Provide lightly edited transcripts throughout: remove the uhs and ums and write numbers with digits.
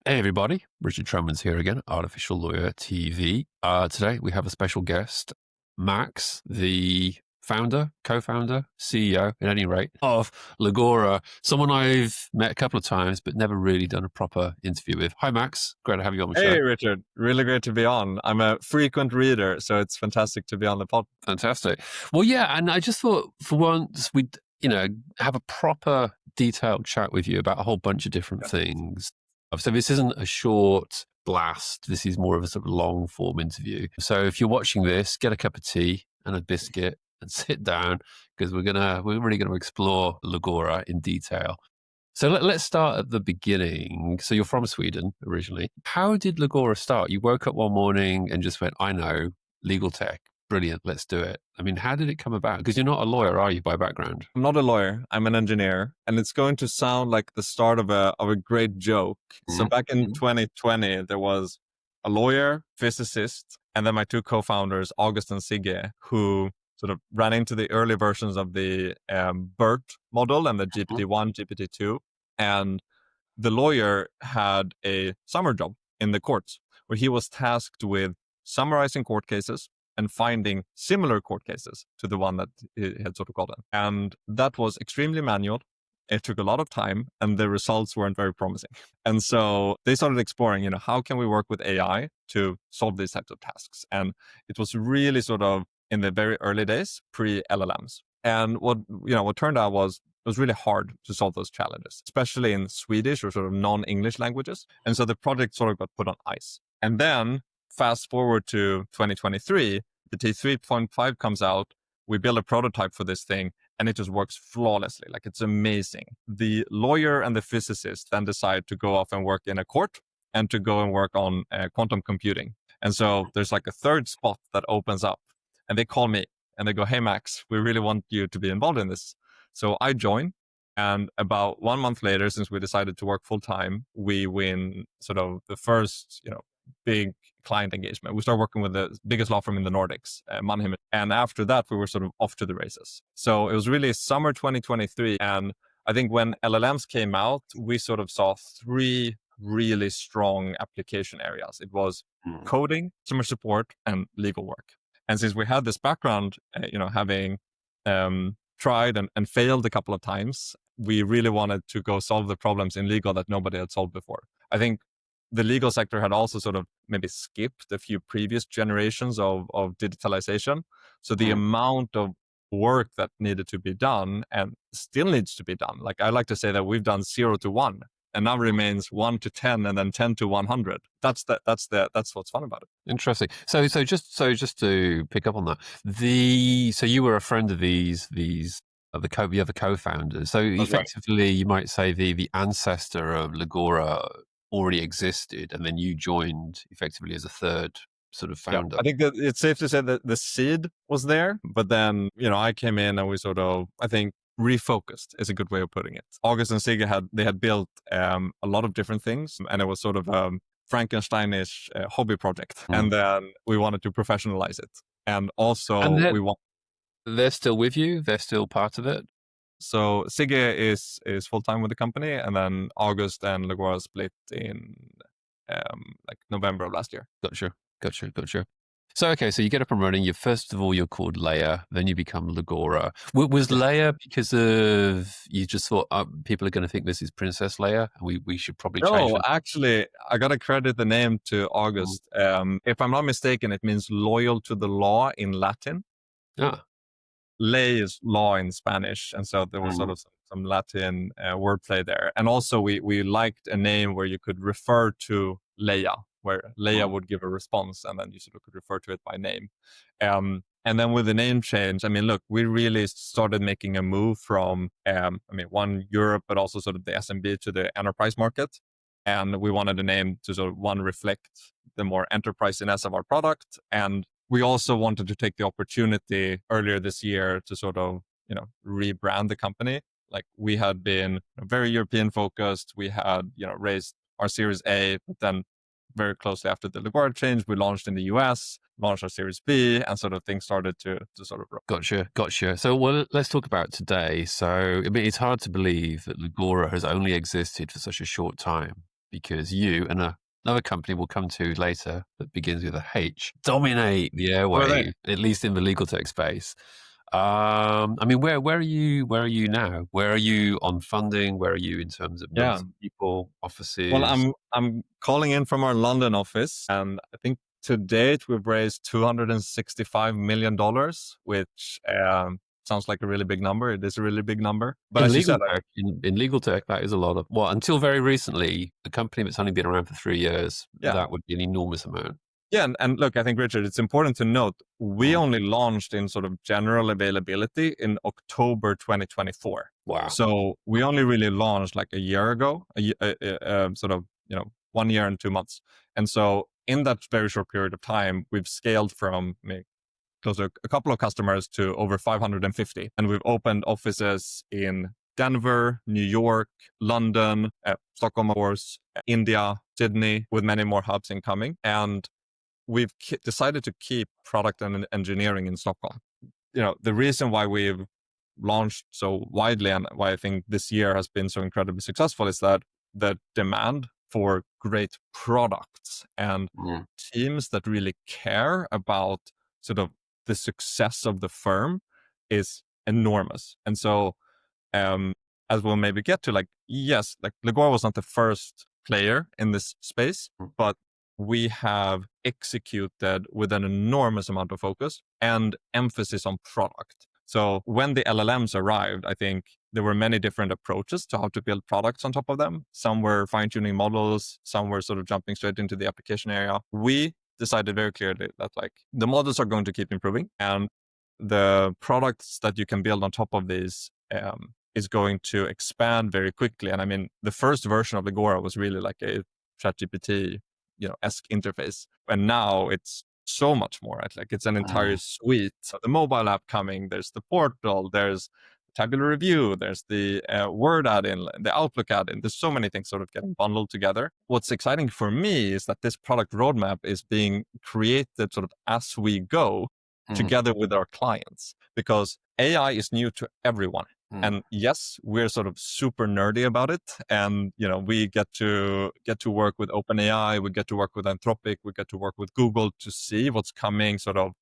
Hey everybody, Richard Tromans here again, Artificial Lawyer TV. Today we have a special guest, Max, the founder, co-founder, CEO, at any rate, of Legora, someone I've met a couple of times but never really done a proper interview with. Hi Max, great to have you on the show. Hey, Richard. Really great to be on. I'm a frequent reader, so it's fantastic to be on the pod. Fantastic. Well, yeah, and I just thought for once we'd, have a proper detailed chat with you about a whole bunch of different Yeah. things. So this isn't a short blast. This is more of a sort of long form interview. So if you're watching this, get a cup of tea and a biscuit and sit down because we're really gonna explore Legora in detail. So let's start at the beginning. So you're from Sweden originally. How did Legora start? You woke up one morning and just went, I know, legal tech. Brilliant, let's do it. I mean, how did it come about? Because you're not a lawyer, are you, by background? I'm not a lawyer. I'm an engineer, and it's going to sound like the start of a great joke. So back in Mhm. 2020, there was a lawyer, physicist, and then my two co-founders, August and Sigge, who sort of ran into the early versions of the BERT model and the Mhm. GPT-1, GPT-2, and the lawyer had a summer job in the courts where he was tasked with summarizing court cases and finding similar court cases to the one that he had sort of gotten. And that was extremely manual. It took a lot of time and the results weren't very promising. And so they started exploring, how can we work with AI to solve these types of tasks? And it was really sort of in the very early days, pre LLMs. And what turned out was it was really hard to solve those challenges, especially in Swedish or sort of non-English languages. And so the project sort of got put on ice. And then fast forward to 2023, the T3.5 comes out. We build a prototype for this thing and it just works flawlessly. Like it's amazing. The lawyer and the physicist then decide to go off and work in a court and to go and work on quantum computing. And so there's like a third spot that opens up and they call me and they go, hey, Max, we really want you to be involved in this. So I join. And about 1 month later, since we decided to work full time, we win sort of the first, big client engagement. We started working with the biggest law firm in the Nordics, Mannheim. And after that, we were sort of off to the races. So it was really summer 2023. And I think when LLMs came out, we sort of saw three really strong application areas. It was Mm. coding, customer support, and legal work. And since we had this background, having tried and failed a couple of times, we really wanted to go solve the problems in legal that nobody had solved before. I think the legal sector had also sort of maybe skipped a few previous generations of digitalization. So the Mm. amount of work that needed to be done and still needs to be done. Like I like to say that we've done 0 to 1 and now remains 1 to 10 and then 10 to 100. That's what's fun about it. Interesting. So just to pick up on that, so you were a friend of the other co-founders. So That's right. effectively, you might say the ancestor of Legora already existed, and then you joined effectively as a third sort of Yeah, founder. I think that it's safe to say that the seed was there, but then I came in and we sort of I think refocused is a good way of putting it. August and Sigge had built a lot of different things, and it was sort of Frankensteinish hobby project, Mm. and then we wanted to professionalize it, and And also we want. they're still with you. They're still part of it. So Sigge is full time with the company, and then August and Legora split in like November of last year. Gotcha. Gotcha. Gotcha. So, okay, so you get up and running. First of all, you're called Leia, then you become Legora. Was Yeah. Leia because of you just thought people are going to think this is Princess Leia, and we should probably change No, the actually, I gotta credit the name to name? August. If I'm not mistaken, it means loyal to the law in Latin. Ah, Ley is law in Spanish, and so there was sort mm, of some Latin wordplay there. And also, we liked a name where you could refer to Leia, where Leia mm, would give a response, and then you sort of could refer to it by name. And then with the name change, I mean, look, we really started making a move from, one Europe, but also sort of the SMB to the enterprise market. And we wanted a name to sort of reflect the more enterprisiness of our product, and we also wanted to take the opportunity earlier this year to sort of, rebrand the company. Like we had been very European focused. We had, raised our Series A, but then very closely after the Legora change, we launched in the US, launched our Series B, and sort of things started to sort of grow. gotcha, gotcha. So, well, let's talk about today. So, I mean, it's hard to believe that Legora has only existed for such a short time. because you and another company we'll come to later that begins with a H dominate the What are they? airway, at least in the legal tech space. I mean, where are you? Where are you now? Where are you on funding? Where are you in terms of Yeah. numbers of people, Well, offices? I'm calling in from our London office, and I think to date we've raised $265 million, which sounds like a really big number. It is a really big number, but In as you legal said, tech, in legal tech, that is a lot of. Well, until very recently, a company that's only been around for 3 years, yeah, that would be an enormous amount. yeah, and look, I think Richard, it's important to note we Mm. only launched in sort of general availability in October 2024. Wow. So we only really launched like a year ago, sort of 1 year and 2 months. And so in that very short period of time, we've scaled from close to a couple of customers to over 550, and we've opened offices in Denver, New York, London, Stockholm, of course, India, Sydney, with many more hubs incoming. And we've decided to keep product and engineering in Stockholm. The reason why we've launched so widely and why I think this year has been so incredibly successful is that the demand for great products and Mm. teams that really care about sort of the success of the firm is enormous. And so, as we'll maybe get to, like, yes, like Legora was not the first player in this space, Mm. but we have executed with an enormous amount of focus and emphasis on product. So when the LLMs arrived, I think there were many different approaches to how to build products on top of them. Some were fine-tuning models, some were sort of jumping straight into the application area. We decided very clearly that like the models are going to keep improving, and the products that you can build on top of these is going to expand very quickly. And I mean, the first version of Legora was really like a ChatGPT, esque interface, and now it's so much more, right? Like it's an entire Mm. suite. So the mobile app coming, there's the portal, there's tabular review, there's the Word add-in, the Outlook add-in. There's so many things sort of getting bundled together. What's exciting for me is that this product roadmap is being created sort of as we go Mm. together with our clients, because AI is new to everyone. Mm. And yes, we're sort of super nerdy about it. And, we get to work with OpenAI, we get to work with Anthropic, we get to work with Google to see what's coming sort of,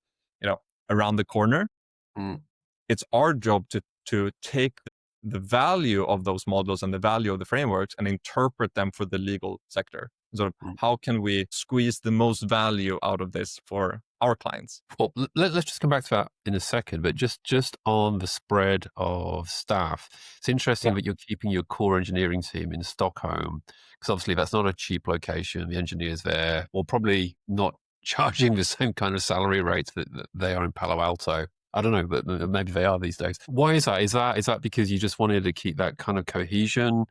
around the corner. Mm. It's our job to take the value of those models and the value of the frameworks and interpret them for the legal sector. Sort of Mm. how can we squeeze the most value out of this for our clients? Well, let's just come back to that in a second, but just on the spread of staff, it's interesting Yeah. that you're keeping your core engineering team in Stockholm, because obviously that's not a cheap location. The engineers there, well, probably not charging the same kind of salary rates that they are in Palo Alto. I don't know, but maybe they are these days. Why is that? Is that because you just wanted to keep that kind of cohesion?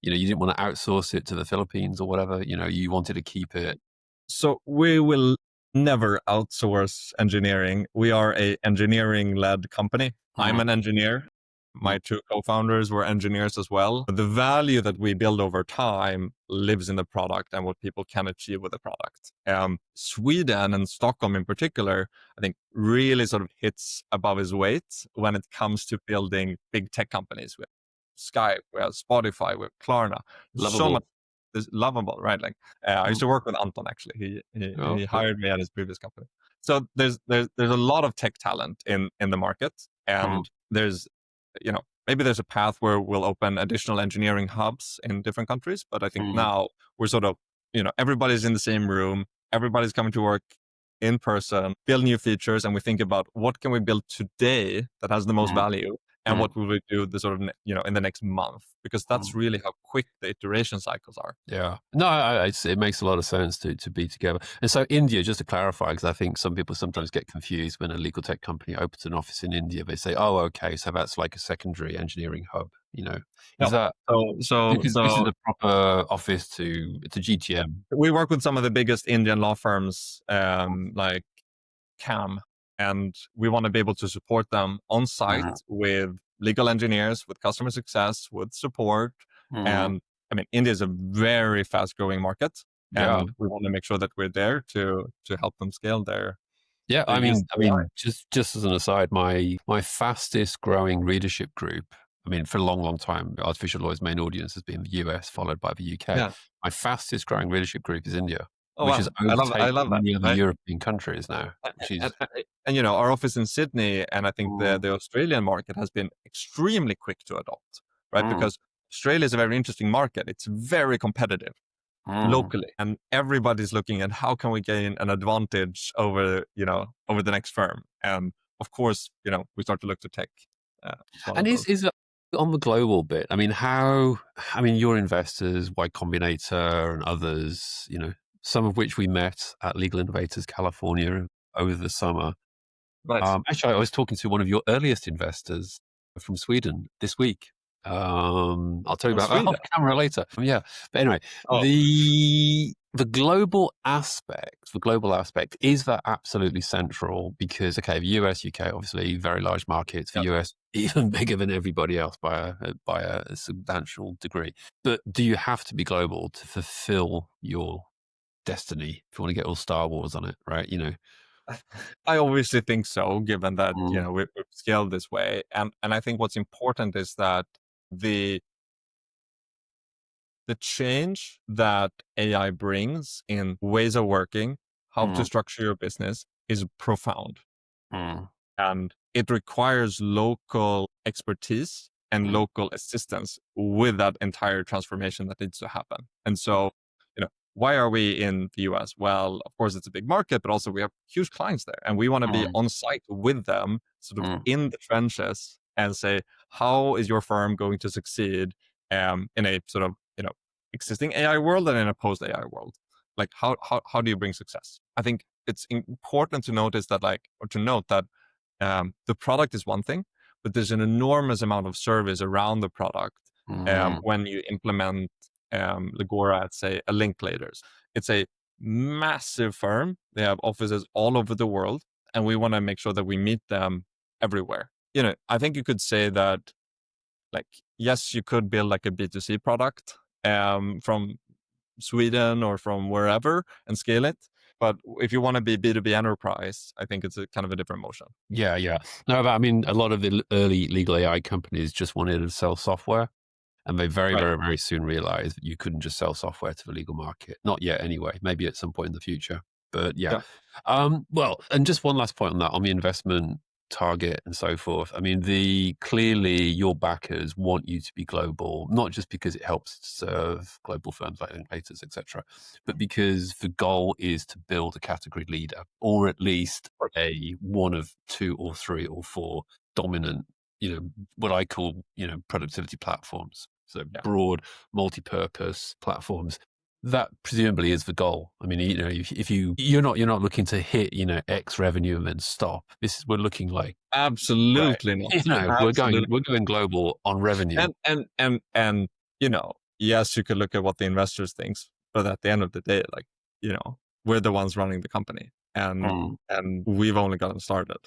You didn't want to outsource it to the Philippines or whatever. You wanted to keep it. So we will never outsource engineering. We are a engineering-led company. I'm Mm. an engineer. Mm. My two co-founders were engineers as well. The value that we build over time lives in the product and what people can achieve with the product. Sweden and Stockholm in particular, I think really sort of hits above his weight when it comes to building big tech companies. With Skype, we have Spotify, we have Klarna. So much Lovable. is lovable, right? Like I used Mm. to work with Anton actually. He Okay. hired me at his previous company. So there's a lot of tech talent in the market, Mm. and there's maybe there's a path where we'll open additional engineering hubs in different countries. But I think Mm. now we're sort of everybody's in the same room, everybody's coming to work in person, build new features, and we think about what can we build today that has the most Mm. value, and Mm. what will we do the sort of in the next month, because that's Mm. really how quick the iteration cycles are. Yeah. No, it makes a lot of sense to be together. And so India, just to clarify, because I think some people sometimes get confused when a legal tech company opens an office in India. They say, "Oh, okay, so that's like a secondary engineering hub." No. Is that this is So a proper office to it's a GTM? we work with some of the biggest Indian law firms, like CAM, and we want to be able to support them on site Mhm. with legal engineers, with customer success, with support. Mhm. And I mean, India is a very fast growing market, Yeah. and we want to make sure that we're there to help them scale Yeah, their I use mean, of AI. just as an aside, my fastest growing readership group I mean, for a long, long time, Artificial Lawyer's main audience has been the US, followed by the UK. Yeah. My fastest growing readership group is India, Oh which has wow, I love overtaken that. the other Right. European countries now, which And, is and our office in Sydney and I think mm, the Australian market has been extremely quick to adopt, right? mm, Because Australia is a very interesting market. It's very competitive mm. locally, and everybody's looking at how can we gain an advantage over over the next firm. And of course, we start to look to tech as one And of those. is it on the global bit? I mean, your investors, Y Combinator and others, some of which we met at Legal Innovators California over the summer. Nice. Actually, I was talking to one of your earliest investors from Sweden this week. I'll tell you From about that Sweden. off camera later. Yeah, but anyway, Oh, the global aspect is that absolutely central because okay, the US, UK, obviously very large markets. The yeah. US even bigger than everybody else by a substantial degree. But do you have to be global to fulfill your destiny? If you want to get all Star Wars on it, right? I obviously think so, given that Mm, we've scaled this way, and I think what's important is that the the change that AI brings in ways of working, how to mm, structure your business, is profound. mm, And it requires local expertise and mm, local assistance with that entire transformation that needs to happen. And so, why are we in the US? Well, of course, it's a big market, but also we have huge clients there. And we want to be mm, on site with them, sort of mm, in the trenches, and say, how is your firm going to succeed in a sort of, existing AI world and in a post AI world? Like, how do you bring success? I think it's important to notice that, or to note that the product is one thing, but there's an enormous amount of service around the product mm. when you implement Legora at, say, a Linklaters. It's a massive firm. They have offices all over the world, and we want to make sure that we meet them everywhere. I think you could say that, like, yes, you could build like a B2C product from Sweden or from wherever and scale it. But if you want to be B2B enterprise, I think it's a kind of a different motion. Yeah, yeah. No, but I mean, a lot of the early legal AI companies just wanted to sell software, and they very, Right. very, very soon realized that you couldn't just sell software to the legal market. Not yet, anyway. Maybe at some point in the future. But yeah. Yeah. Well, and just one last point on that, on the investment target and so forth. I mean, clearly your backers want you to be global, not just because it helps serve global firms like Linklaters, etc., but because the goal is to build a category leader, or at least a one of two or three or four dominant, what I call, productivity platforms. So Yeah. broad, multi-purpose platforms. That presumably is the goal. I mean, if you're not looking to hit, X revenue and then stop. We're looking like, right, Absolutely not. we're going Absolutely. we're going global on revenue. And yes, you could look at what the investors thinks, but at the end of the day, like, we're the ones running the company, and Mm, we've only gotten started.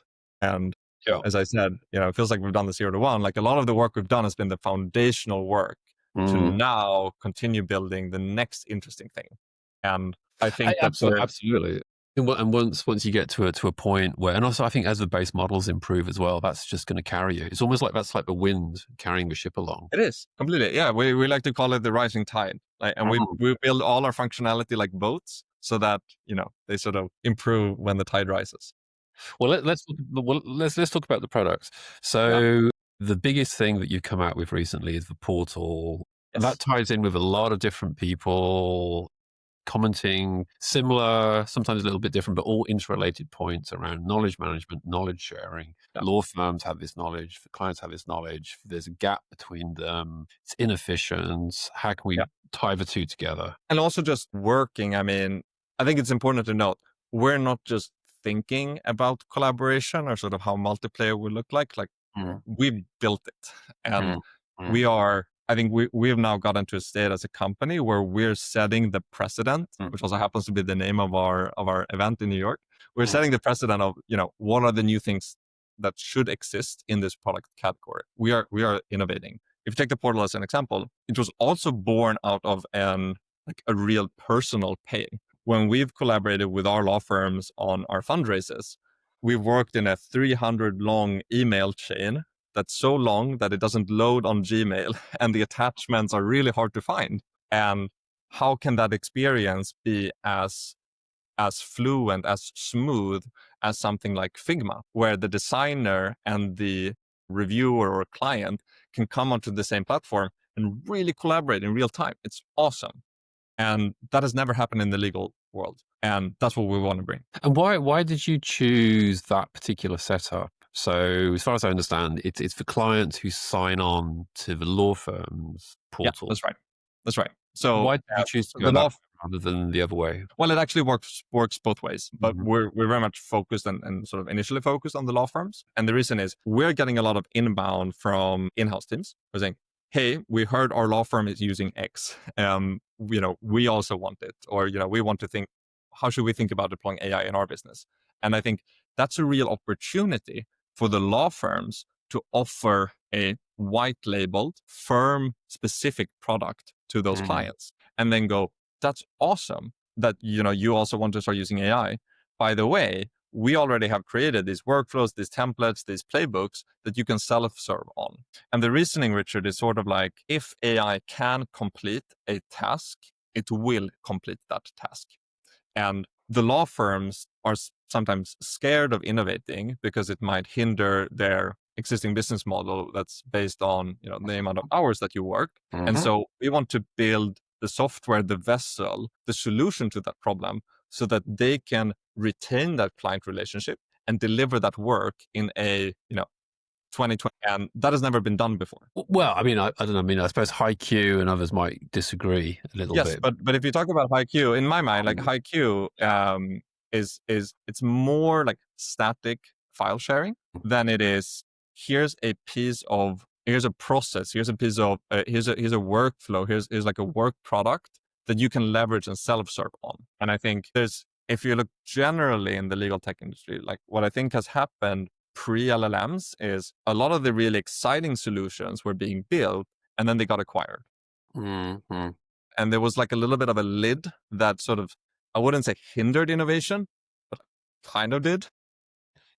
And yeah. as I said, it feels like we've done the 0 to 1. Like, a lot of the work we've done has been the foundational work to Mm. now continue building the next interesting thing. And I think that Absolutely. And once you get to a point where, and also I think as the base models improve as well, that's just going to carry you. It's almost like that's like the wind carrying the ship along. it is completely, yeah. We like to call it the rising tide. Like, and we Mm. we build all our functionality like boats, so that they sort of improve when the tide rises. Well, let's talk about the products. Yeah. So the biggest thing that you've come out with recently is the portal. And that Yes. ties in with a lot of different people commenting similar, sometimes a little bit different, but all interrelated points around knowledge management, knowledge sharing. Yeah. Law firms have this knowledge, the clients have this knowledge. There's a gap between them. It's inefficient. How can we Yeah. tie the two together? And also just working. I mean, I think it's important to note we're not just thinking about collaboration or sort of how multiplayer would look like. Like, Mm, we built it, and mm, mm, we are. I think we have now gotten to a state as a company where we're setting the precedent, mm, which also happens to be the name of our event in New York. We're mm, setting the precedent of what are the new things that should exist in this product category. We are innovating. If you take the portal as an example, it was also born out of a real personal pain. When we've collaborated with our law firms on our fundraisers, we've worked in a 300 long email chain that's so long that it doesn't load on Gmail and the attachments are really hard to find. And how can that experience be as fluent, as smooth as something like Figma, where the designer and the reviewer or client can come onto the same platform and really collaborate in real time? It's awesome. And that has never happened in the legal world. And that's what we want to bring. And why did you choose that particular setup? So, as far as I understand, it's for clients who sign on to the law firm's Yeah, portal. that's right. That's right. So Why did you choose to go the that law way rather than the other way? Well, it actually works both ways, but Mhm. we're very much focused and sort of initially focused on the law firms. And the reason is we're getting a lot of inbound from in-house teams who are saying, "Hey, we heard our law firm is using X. We also want it, or we want to think, how should we think about deploying AI in our business?" And I think that's a real opportunity for the law firms to offer a white-labeled, firm-specific product to those Mhm. clients, and then go, "That's awesome that you also want to start using AI. By the way, we already have created these workflows, these templates, these playbooks that you can self-serve on." And the reasoning, Richard, is sort of like, if AI can complete a task, it will complete that task. And the law firms are sometimes scared of innovating because it might hinder their existing business model that's based on the amount of hours that you work. And Mhm. so we want to build the software, the vessel, the solution to that problem, so that they can retain that client relationship and deliver that work in a 2020. And that has never been done before. Well, I mean, I don't know. I mean, I suppose HiQ and others might disagree a little Yes, bit. but if you talk about HiQ, in my mind, like HiQ is it's more like static file sharing than it is, here's a process, here's a piece of here's a workflow, here's like a work product that you can leverage and self-serve on. And I think if you look generally in the legal tech industry, like what I think has happened pre-LLMs is a lot of the really exciting solutions were being built and then they got acquired. Mhm. And there was like a little bit of a lid that sort of, I wouldn't say hindered innovation, but kind of did.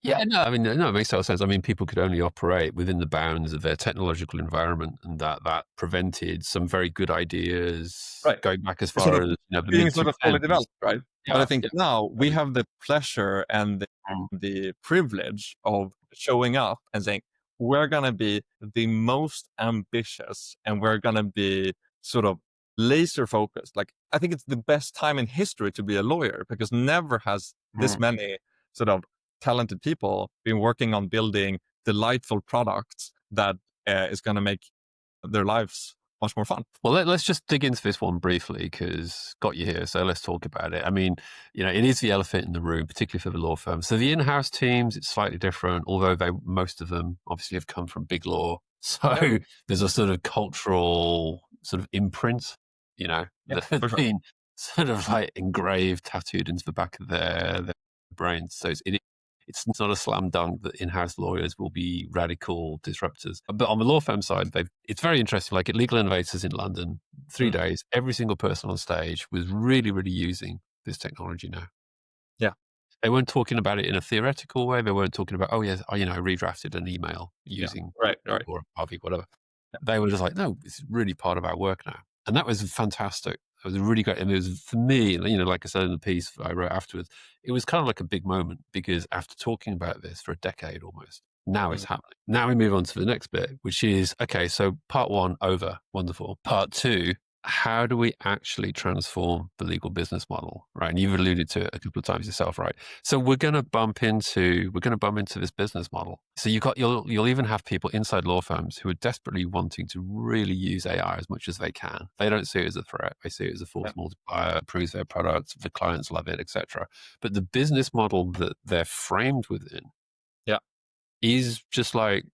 Yeah, no, I mean, no, it makes total sense. I mean, people could only operate within the bounds of their technological environment, and that prevented some very good ideas Right. going back as Sort far of as the being mid sort two of fully tens. developed, right? But I Yeah, think yeah. now we Totally. have the pleasure and the privilege of showing up and saying, we're going to be the most ambitious and we're going to be sort of laser focused. Like, I think it's the best time in history to be a lawyer, because never has this Mm. many sort of talented people been working on building delightful products that is going to make their lives much more fun. Well, let's just dig into this one briefly because got you here. So let's talk about it. I mean, it is the elephant in the room, particularly for the law firm. So the in-house teams, it's slightly different, although most of them obviously have come from big law. So Yeah, there's a sort of cultural sort of imprint, yeah, that has for sure. been sort of like engraved, tattooed into the back of their brains. So it's not a slam dunk that in-house lawyers will be radical disruptors. But on the law firm side, it's very interesting. Like at Legal Innovators in London, 3 days, every single person on stage was really, really using this technology now. Yeah. They weren't talking about it in a theoretical way. They weren't talking about, oh, yes, I redrafted an email Yeah. using Right. Right. or Harvey, whatever. Yeah. They were just like, no, this is really part of our work now. And that was fantastic. It was really great. And it was, for me, like I said in the piece I wrote afterwards, it was kind of like a big moment because after talking about this for a decade almost, now it's Mm. happening. Now we move on to the next bit, which is, okay, so part one over, wonderful. Part two, how do we actually transform the legal business model, right? And you've alluded to it a couple of times yourself, right? So we're going to bump into this business model. So you'll even have people inside law firms who are desperately wanting to really use AI as much as they can. They don't see it as a threat. They see it as a force Yeah. multiplier, improves their products, the clients love it, etc. But the business model that they're framed within Yeah. is just like,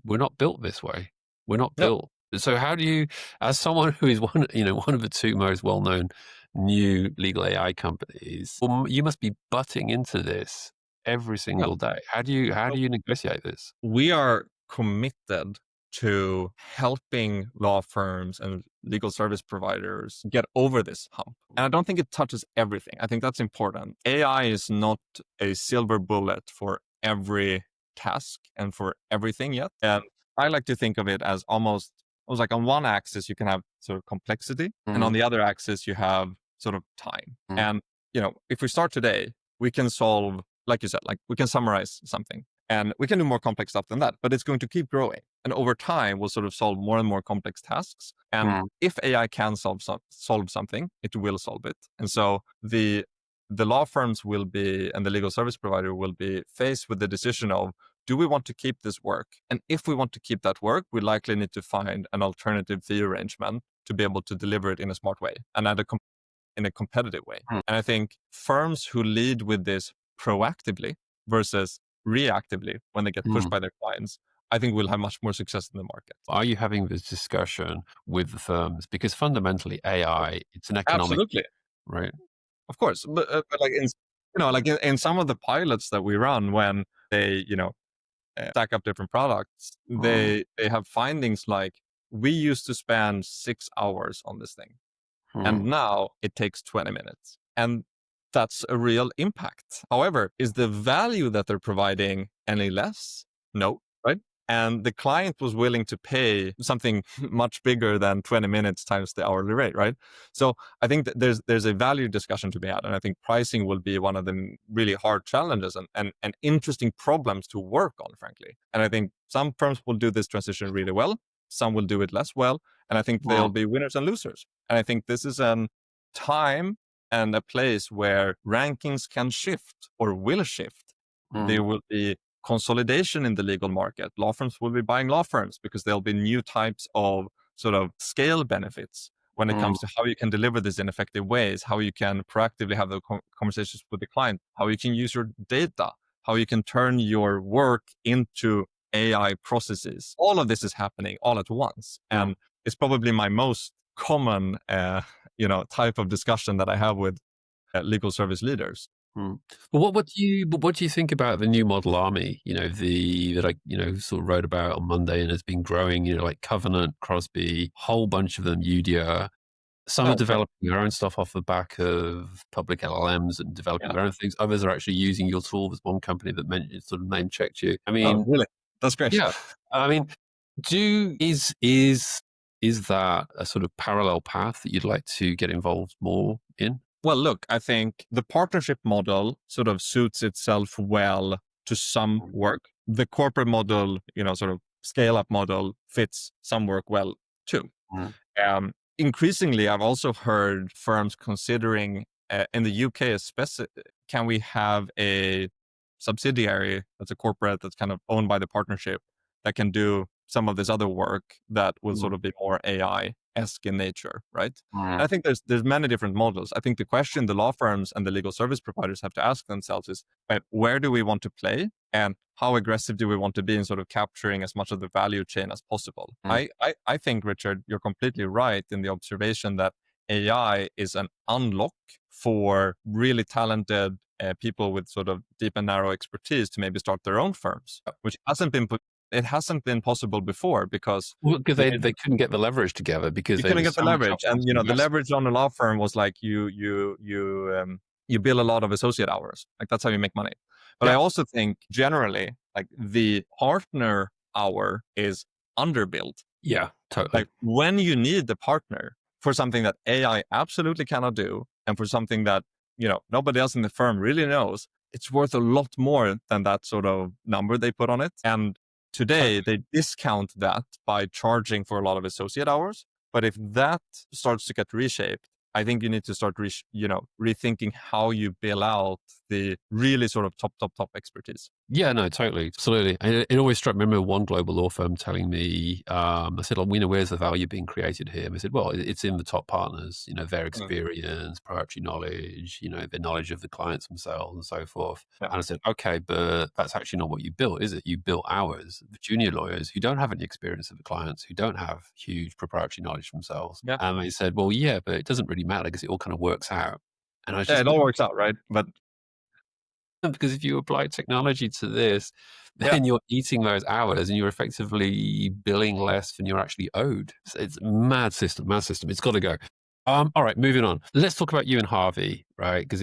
we're not built this way. We're not Yeah. built. So how do you, as someone who is one of the two most well-known new legal AI companies, you must be butting into this every Yeah. single day. How do you negotiate this? We are committed to helping law firms and legal service providers get over this hump. And I don't think it touches everything. I think that's important. AI is not a silver bullet for every task and for everything yet. And I like to think of it as almost like on one axis you can have sort of complexity, and on Mm, the other axis you have sort of time. mm, And if we start today, we can solve, like you said, like we can summarize something, and we can do more complex stuff than that. But it's going to keep growing, and over time we'll sort of solve more and more complex tasks. And mm, if AI can solve something, it will solve it. And so the law firms will be, and the legal service provider will be faced with the decision of, do we want to keep this work? And if we want to keep that work, we likely need to find an alternative fee arrangement to be able to deliver it in a smart way and in a competitive way. mm, And I think firms who lead with this proactively versus reactively when they get pushed mm. by their clients, I think will have much more success in the market. Are you having this discussion with the firms? Because fundamentally, AI, it's an economic, Absolutely. right? Of course. But like in some of the pilots that we run, when they, stack up different products, Mm, they have findings like, we used to spend 6 hours on this thing, and mm, now it takes 20 minutes. And that's a real impact. However, is the value that they're providing any less? No, right? And the client was willing to pay something much bigger than 20 minutes times the hourly rate, right? So I think that there's a value discussion to be had. And I think pricing will be one of the really hard challenges and interesting problems to work on, frankly. And I think some firms will do this transition really well, some will do it less well. And I think there'll mm, be winners and losers. And I think this is a time and a place where rankings can shift or will shift. There mm, will be consolidation in the legal market. Law firms will be buying law firms because there'll be new types of sort of scale benefits when it mm, comes to how you can deliver this in effective ways, how you can proactively have the conversations with the client, how you can use your data, how you can turn your work into AI processes. All of this is happening all at once. mm, And it's probably my most common, type of discussion that I have with legal service leaders. mm. Well, what do you think about the new model army? That I sort of wrote about on Monday and has been growing. Like Covenant, Crosby, whole bunch of them, Udia. Some are Oh, yeah. developing their own stuff off the back of public LLMs and developing Yeah. their own things. Others are actually using your tool. There's one company that sort of name checked you. I Oh, mean, really? That's great. yeah. I mean, do is that a sort of parallel path that you'd like to get involved more in? Well, look, I think the partnership model sort of suits itself well to some work. The corporate model, sort of scale up model fits some work well too. Mm, Increasingly, I've also heard firms considering in the UK, especially, can we have a subsidiary that's a corporate that's kind of owned by the partnership that can do some of this other work that will mm, sort of be more AI-esque in nature, right? And mm, I think there's many different models. I think the question the law firms and the legal service providers have to ask themselves is, right, where do we want to play, and how aggressive do we want to be in sort of capturing as much of the value chain as possible? mm. I think, Richard, you're completely right in the observation that AI is an unlock for really talented people with sort of deep and narrow expertise to maybe start their own firms, which it hasn't been possible before because Well, because they they couldn't get the leverage together because you there couldn't was get the so much leverage, and upfront the investment. leverage on a law firm was like you bill a lot of associate hours, like that's how you make money. But I Yeah, also think generally, like, the partner hour is underbilled. yeah, totally. Like, when you need the partner for something that AI absolutely cannot do, and for something that nobody else in the firm really knows, it's worth a lot more than that sort of number they put on it. And today Totally. they discount that by charging for a lot of associate hours. But if that starts to get reshaped, I think you need to start rethinking how you bill out the really sort of top expertise. Yeah, no, totally, absolutely. And it always struck me. I remember one global law firm telling me, I said, "Oh, where's the value being created here?" And they said, "Well, it's in the top partners, their Mm, experience, proprietary knowledge, their knowledge of the clients themselves and so forth." yeah. And I said, "Okay, but that's actually not what you built, is it? You built hours, the junior lawyers who don't have any experience of the clients, who don't have huge proprietary knowledge themselves." Yeah. And they said, "Well, yeah, but it doesn't really matter because it all kind of works out." And I was Yeah, just it all works out, right? But because if you apply technology to this, yeah. then you're eating those hours and you're effectively billing less than you're actually owed. It's a mad system, mad system. It's got to go. All right, moving on. Let's talk about you and Harvey, right? Because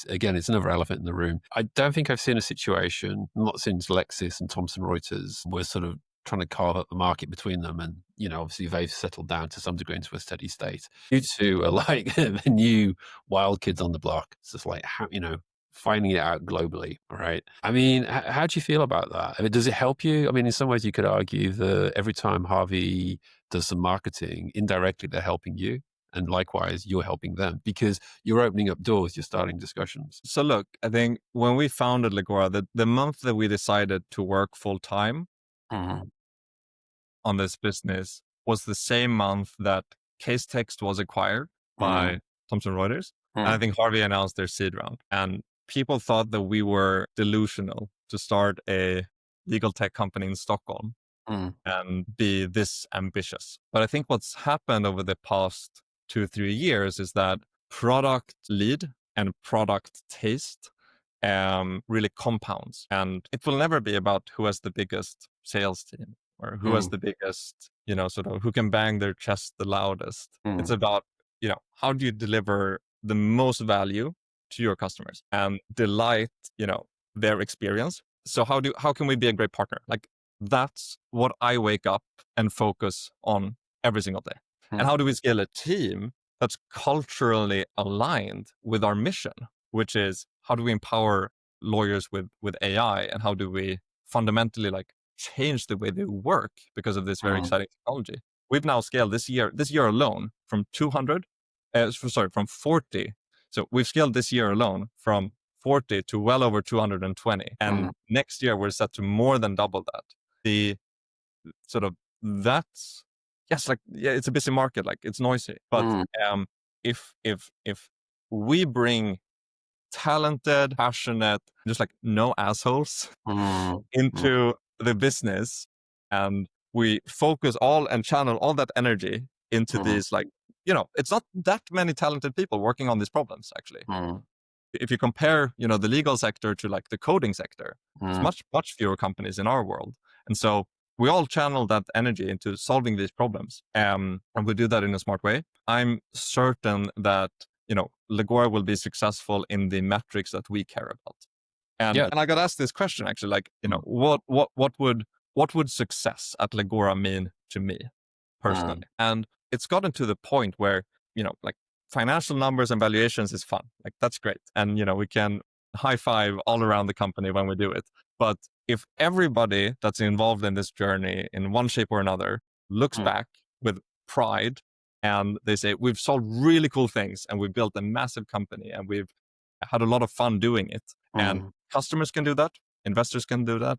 again, it's another elephant in the room. I don't think I've seen a situation, not since Lexis and Thomson Reuters, were sort of trying to carve up the market between them. And, obviously they've settled down to some degree into a steady state. You two are like the new wild kids on the block. It's just like, how, finding it out globally, right? I mean, how do you feel about that? I mean, does it help you? I mean, in some ways you could argue that every time Harvey does some marketing, indirectly they're helping you. And likewise, you're helping them because you're opening up doors, you're starting discussions. So look, I think when we founded Legora, the month that we decided to work full time Mm-hmm. on this business was the same month that Case Text was acquired by Thomson Reuters. And I think Harvey announced their seed round. And people thought that we were delusional to start a legal tech company in Stockholm and be this ambitious. But I think what's happened over the past 2-3 years is that product lead and product taste really compounds. And it will never be about who has the biggest sales team or who has the biggest, sort of who can bang their chest the loudest. It's about, how do you deliver the most value to your customers and delight, their experience. So how can we be a great partner? Like that's what I wake up and focus on every single day. And how do we scale a team that's culturally aligned with our mission, which is how do we empower lawyers with AI and how do we fundamentally like change the way they work because of this very exciting technology. We've now scaled this year alone from 40. So we've scaled this year alone from 40 to well over 220. And next year we're set to more than double that. The sort of that's, yes, like, yeah, it's a busy market, like it's noisy, but if we bring talented, passionate, just like no assholes into the business and we focus all and channel all that energy into these, like, it's not that many talented people working on these problems actually. If you compare, the legal sector to like the coding sector, it's much fewer companies in our world. And so we all channel that energy into solving these problems. And we do that in a smart way. I'm certain that, Legora will be successful in the metrics that we care about. And I got asked this question actually, like, what would success at Legora mean to me personally? And it's gotten to the point where, like financial numbers and valuations is fun. Like that's great. And, we can high five all around the company when we do it. But if everybody that's involved in this journey in one shape or another looks back with pride and they say, we've solved really cool things and we've built a massive company and we've had a lot of fun doing it. And customers can do that. Investors can do that.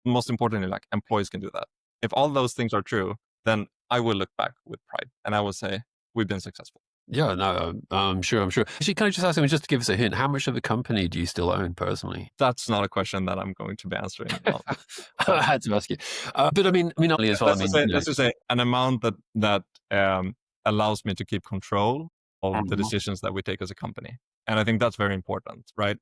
Most importantly, like employees can do that. If all those things are true, then I will look back with pride and I will say, we've been successful. Yeah, no, I'm sure. Actually, can I just ask him, just to give us a hint, how much of the company do you still own personally? That's not a question that I'm going to be answering. I had to ask you. But I mean, as well. Let's just say an amount that allows me to keep control of the decisions that we take as a company. And I think that's very important, right?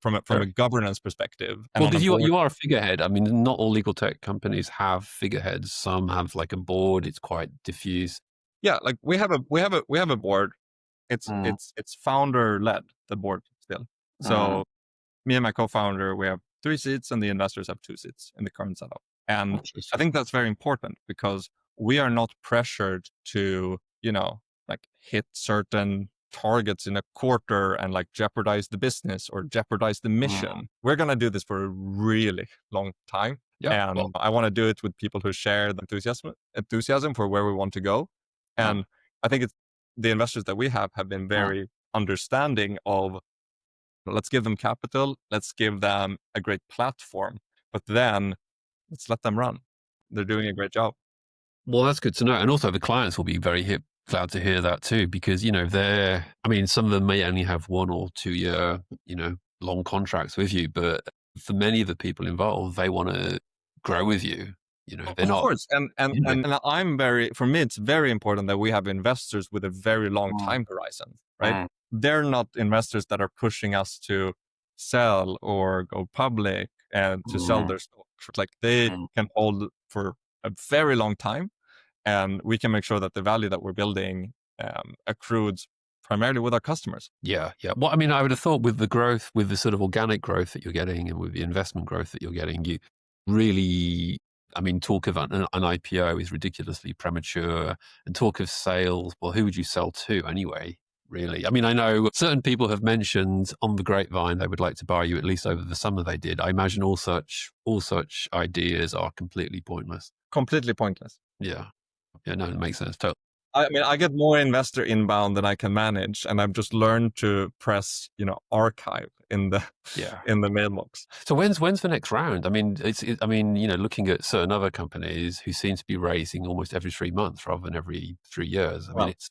From a governance perspective. Well, because you are a figurehead. I mean, not all legal tech companies have figureheads. Some have like a board. It's quite diffuse. Yeah, like we have a board. It's founder led, the board still. So me and my co-founder, we have 3 seats and the investors have 2 seats in the current setup. And I think that's very important because we are not pressured to, like hit certain targets in a quarter and like jeopardize the business or jeopardize the mission. We're going to do this for a really long time. Yeah, and I want to do it with people who share the enthusiasm for where we want to go. And I think the investors that we have been very understanding of, let's give them capital, let's give them a great platform, but then let's let them run. They're doing a great job. Well, that's good to know. And also the clients will be very glad to hear that too, because, some of them may only have 1 or 2 year, long contracts with you, but for many of the people involved, they want to grow with you. They're not. Of course. And for me, it's very important that we have investors with a very long time horizon, right? They're not investors that are pushing us to sell or go public and to sell their stock. Like they can hold for a very long time and we can make sure that the value that we're building accrues primarily with our customers. Yeah. Well, I would have thought with the growth, with the sort of organic growth that you're getting and with the investment growth that you're getting, you really I mean, talk of an IPO is ridiculously premature, and talk of sales, well, who would you sell to anyway? Really? I mean, I know certain people have mentioned on the grapevine they would like to buy you, at least over the summer they did. I imagine all such ideas are completely pointless. Completely pointless. Yeah. Yeah, no, it makes sense. Totally. I mean, I get more investor inbound than I can manage, and I've just learned to press, archive in the Yeah. in the mailbox. So when's the next round? I mean, I mean, looking at certain other companies who seem to be raising almost every 3 months rather than every 3 years. I mean, Well, it's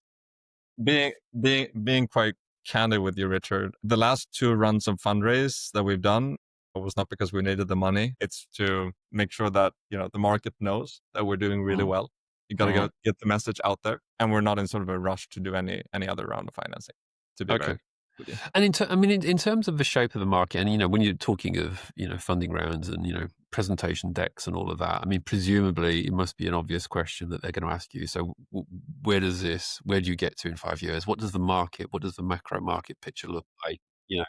being quite candid with you, Richard, the last 2 runs of fundraise that we've done was not because we needed the money. It's to make sure that, the market knows that we're doing really mm, well. You got to get the message out there, and we're not in sort of a rush to do any other round of financing, to be okay. very with you. And I mean, in terms of the shape of the market, and when you're talking of funding rounds and presentation decks and all of that, I mean, presumably it must be an obvious question that they're going to ask you. So, where do you get to in 5 years? What does the macro market picture look like? You know,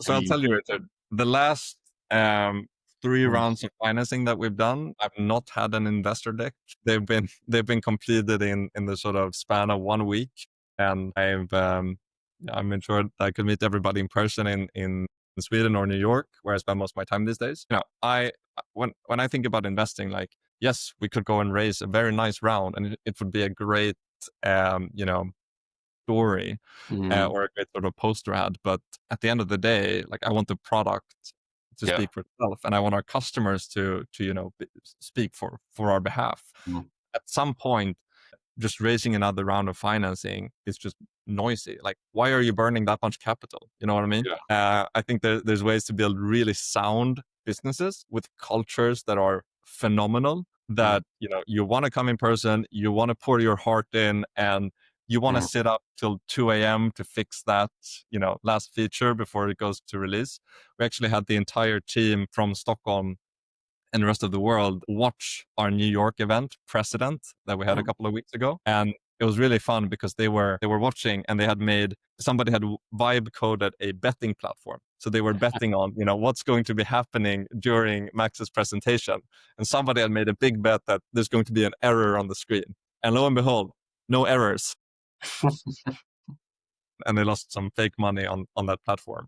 So have I'll you? tell you, Richard, the last 3 Mm, rounds of financing that we've done, I've not had an investor deck. They've been completed in the sort of span of 1 week, and I'm ensured I could meet everybody in person in Sweden or New York, where I spend most of my time these days. I when I think about investing, like, yes, we could go and raise a very nice round, and it would be a great story, mm, or a great sort of poster ad. But at the end of the day, like, I want the product to yeah. speak for itself, and I want our customers to speak for our behalf. Mm, At some point, just raising another round of financing is just noisy. Like, why are you burning that much capital? You know what I mean? yeah. I think there's ways to build really sound businesses with cultures that are phenomenal. Mm, That you want to come in person, you want to pour your heart in, and you want to mm, sit up till 2 a.m. to fix that last feature before it goes to release. We actually had the entire team from Stockholm and the rest of the world watch our New York event, President, that we had a mm. couple of weeks ago. And it was really fun because they were watching, and somebody had vibe coded a betting platform. So they were betting on, what's going to be happening during Max's presentation. And somebody had made a big bet that there's going to be an error on the screen. And lo and behold, no errors. And they lost some fake money on that platform.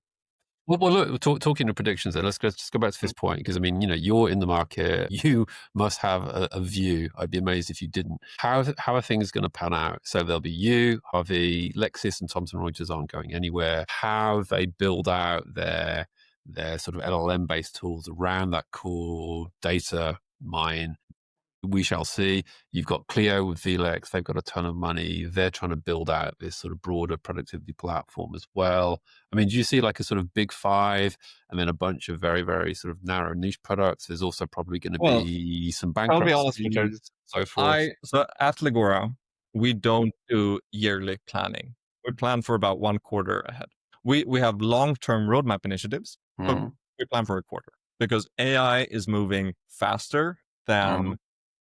Well, look, talking to predictions then, let's just go back to this point, because I mean, you're in the market, you must have a view. I'd be amazed if you didn't. How are things going to pan out? So there'll be you, Harvey, Lexis and Thomson Reuters aren't going anywhere. How they build out their sort of LLM based tools around that core data mine, we shall see. You've got Clio with VLEX. They've got a ton of money. They're trying to build out this sort of broader productivity platform as well. I mean, do you see like a sort of big five and then a bunch of very, very sort of narrow niche products? There's also probably going to Well, be some I'll be honest, Richard. bankruptcies, so forth. So at Legora, we don't do yearly planning. We plan for about 1 quarter ahead. We have long-term roadmap initiatives, but Mm, we plan for a quarter because AI is moving faster mm, than,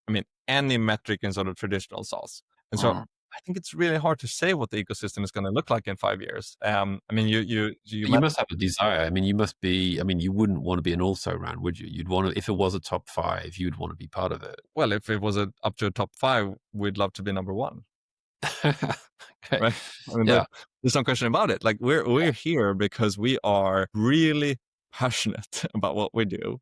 I mean, any metric in sort of traditional SaaS. And so mm. I think it's really hard to say what the ecosystem is going to look like in 5 years. I mean, you But you met. must have a desire. I mean, you wouldn't want to be an also ran, would you? You'd want to, if it was a top five, you'd want to be part of it. Well, if it was up to a top 5, we'd love to be number 1. Okay. Right? I mean, Yeah. there's no question about it. Like, we're here because we are really passionate about what we do.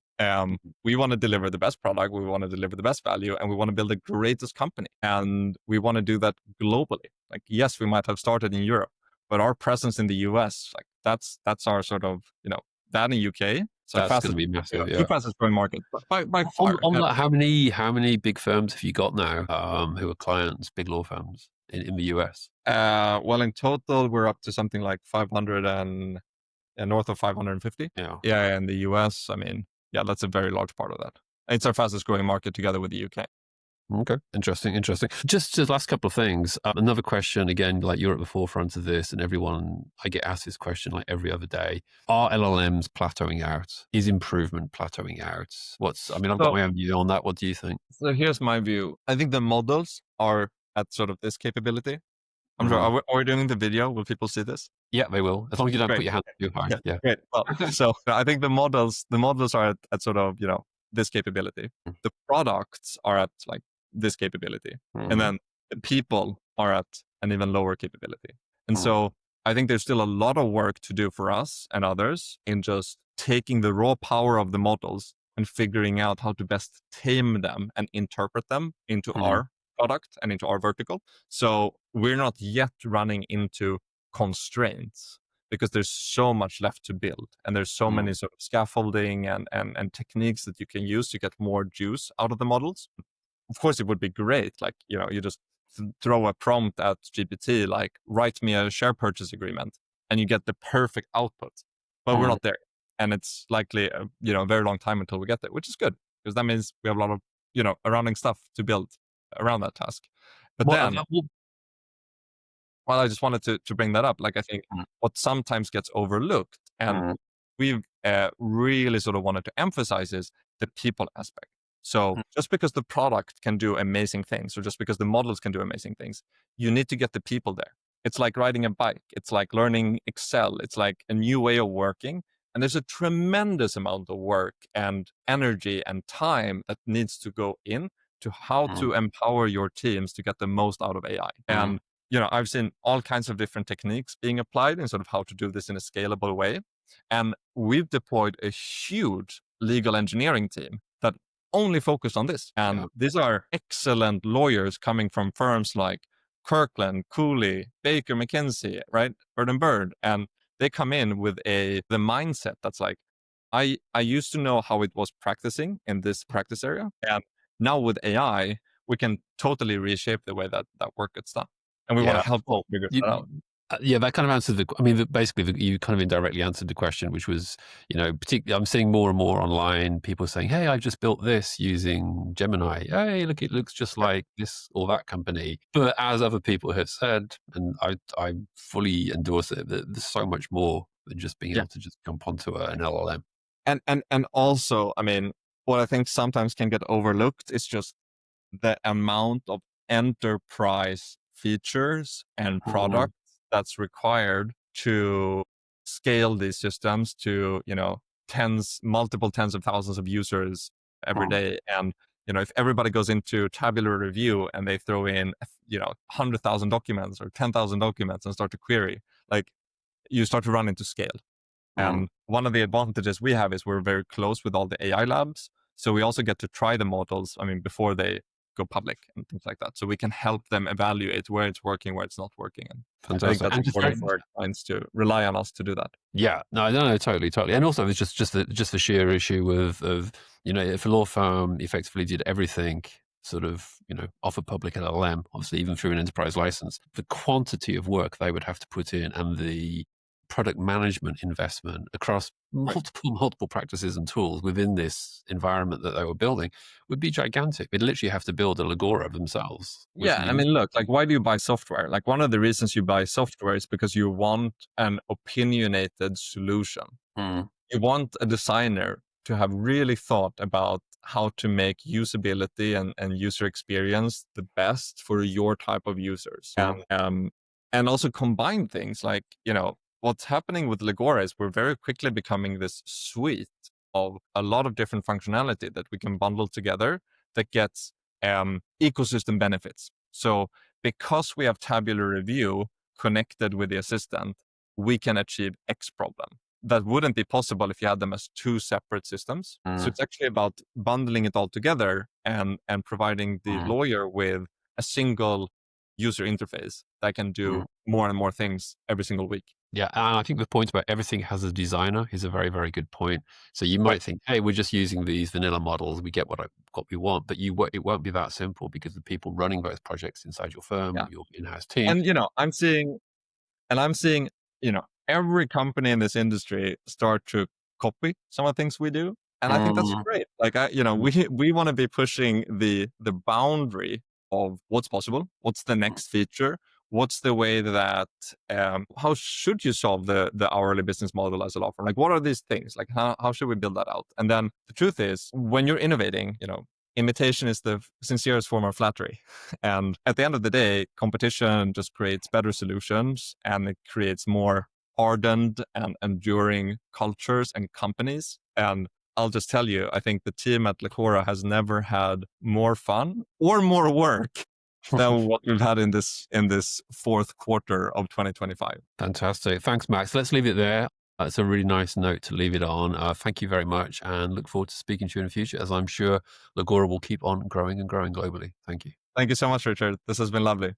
We want to deliver the best product, we want to deliver the best value, and we want to build the greatest company. And we want to do that globally. Like, yes, we might have started in Europe, but our presence in the US, like, that's our sort of, that in UK. So That's going to fastest, be massive. the Yeah. fastest growing market by On, far. on that, how many big firms have you got now who are clients, big law firms in the US? Well, in total, we're up to something like 500 and north of 550. Yeah. Yeah, in the US, I mean, yeah, that's a very large part of that. It's our fastest growing market together with the UK. Okay. Interesting. Just the last couple of things. Another question, again, like you're at the forefront of this, and I get asked this question like every other day. Are LLMs plateauing out? Is improvement plateauing out? I've got So, my own view on that. What do you think? so here's my view. I think the models are at sort of this capability. I'm sure. Mhm. Are we doing the video? Will people see this? Yeah, they will. As long as you don't Great. put your hand too high. Yeah, Yeah. great. Well, so I think the models are at sort of, this capability. The products are at like this capability. And Mm, then the people are at an even lower capability. And mm, so I think there's still a lot of work to do for us and others in just taking the raw power of the models and figuring out how to best tame them and interpret them into mm, our product and into our vertical. So we're not yet running into constraints because there's so much left to build and there's so mm, many sort of scaffolding and techniques that you can use to get more juice out of the models. Of course, it would be great. Like, you just throw a prompt at GPT, like, write me a share purchase agreement, and you get the perfect output. But we're mm. not there. And it's likely, a very long time until we get there, which is good because that means we have a lot of, surrounding stuff to build around that task. But Well, then, well, I just wanted to bring that up. Like, I think mm, what sometimes gets overlooked, and mm, we've really sort of wanted to emphasize is the people aspect. So mm, just because the product can do amazing things, or just because the models can do amazing things, you need to get the people there. It's like riding a bike. It's like learning Excel. It's like a new way of working. And there's a tremendous amount of work and energy and time that needs to go in to how mm, to empower your teams to get the most out of AI. mm, And I've seen all kinds of different techniques being applied in sort of how to do this in a scalable way. And we've deployed a huge legal engineering team that only focus on this. yeah. And these are excellent lawyers coming from firms like Kirkland, Cooley, Baker, McKinsey, right? Bird and Bird. And they come in with the mindset that's like, I used to know how it was practicing in this practice area. And now with AI, we can totally reshape the way that work gets done. And we want Yeah. to help Well, figure you, that out. yeah, that kind of answered I mean, basically, you kind of indirectly answered the question, which was, particularly, I'm seeing more and more online people saying, "Hey, I've just built this using Gemini. Hey, look, it looks just Yep. like this or that company." But as other people have said, and I fully endorse it, that there's so much more than just being Yeah. able to just jump onto an LLM. And also, I mean, what I think sometimes can get overlooked is just the amount of enterprise features and Mm, products that's required to scale these systems to, multiple tens of thousands of users every mm, day. And, if everybody goes into tabular review and they throw in, 100,000 documents or 10,000 documents and start to query, like you start to run into scale. mm. And one of the advantages we have is we're very close with all the AI labs. So we also get to try the models, I mean, before they go public and things like that. So we can help them evaluate where it's working, where it's not working. And I think Fantastic. that's And just important for our clients to rely on us to do that. Yeah, no, no, no, totally, totally. And also, it's just the sheer issue of if a law firm effectively did everything sort of off a public LLM, obviously even through an enterprise license, the quantity of work they would have to put in and the product management investment across Right. multiple practices and tools within this environment that they were building would be gigantic. They'd literally have to build a Legora themselves, which Yeah. would I be mean, look, like, why do you buy software? Like, one of the reasons you buy software is because you want an opinionated solution. mm, You want a designer to have really thought about how to make usability and user experience the best for your type of users. mm, And also combine things like, what's happening with Legora is we're very quickly becoming this suite of a lot of different functionality that we can bundle together that gets ecosystem benefits. So because we have tabular review connected with the assistant, we can achieve X problem that wouldn't be possible if you had them as two separate systems. So mm, it's actually about bundling it all together and providing the mm, lawyer with a single user interface that can mm. do more and more things every single week. Yeah, and I think the point about everything has a designer is a very, very good point. So you Right. might think, "Hey, we're just using these vanilla models. We get what we want," but it won't be that simple because the people running those projects inside your firm, Yeah. your in-house team. And I'm seeing, every company in this industry start to copy some of the things we do. And I think that's Mm, great. Like mm, we want to be pushing the boundary of what's possible, what's the mm, next feature, what's the way that how should you solve the hourly business model as a law firm? Like what are these things? Like how should we build that out? And then the truth is when you're innovating, imitation is the sincerest form of flattery. And at the end of the day, competition just creates better solutions and it creates more hardened and enduring cultures and companies. And I'll just tell you, I think the team at Legora has never had more fun or more work than what we've had in this fourth quarter of 2025. Fantastic. Thanks, Max. Let's leave it there. It's a really nice note to leave it on. Thank you very much, and look forward to speaking to you in the future, as I'm sure Legora will keep on growing and growing globally. Thank you. Thank you so much, Richard. This has been lovely.